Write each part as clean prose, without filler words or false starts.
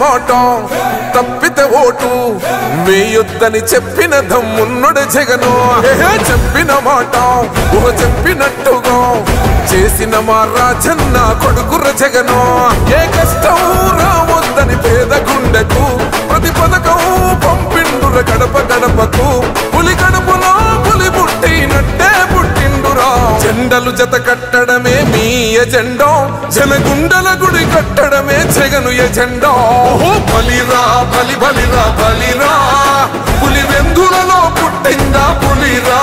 మాట తప్పితే ఓటు వేయొద్దని చెప్పిన దమ్మున్నడు జగను చెప్పిన మాట చెప్పినట్టుగా చేసిన మా రాజన్న కొడుకుర జగను ఏ కష్టం రావద్దని పేద గుండెకు ప్రతి పథకం పంపిండుర గడప గడపకు పులి గడపలో పులి పుట్టినట్టే పుట్టిండురా జెండలు జత కట్టడమే మీ ఎజెండా జనగుండల గుడి కట్టడమే జగను ఎజెండా బలిరా బలి బలిరా బలిరా పులి వెందులలో పుట్టిందా పులిరా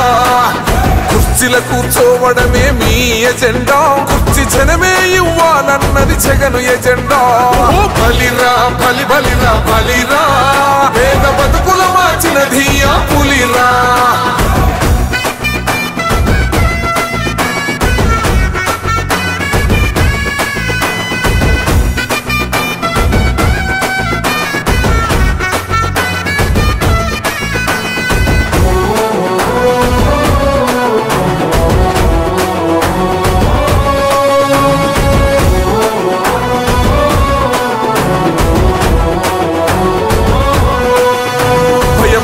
కుర్చీల కూర్చోవడమే మీ ఎజెండా కుర్చీ జనమే ఇవ్వాలన్నది జగను ఎజెండా బలిరా బలి బలిరా బలిరా పేద బతుకుల మార్చినది ఆ పులిరా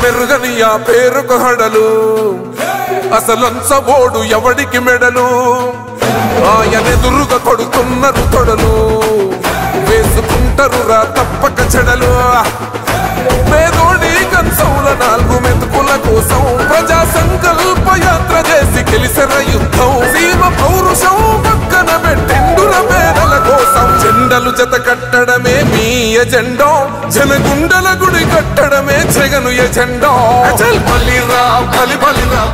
మెరుగనియా పేరుకు హడలు అసలంచబోడు ఎవడికి మెడలు ఆయనెదురుగా కొడుతున్నారు తొడలు వేసుకుంటారు రా తప్పక చెడలు పేదోడి కంచంల 4 మెతుకుల కోసం ప్రజా సంకల్ప యాత్ర చేసి గెలిసిన యుద్ధం సీమ పౌరుషం పక్కన పెట్టిండుల పేదల కోసం జెండలు జత కట్టడమే మీ ఎజెండా జనగుండల గుడి కట్టడమే జగను ఎజెండా బలిరా బలి బలిరా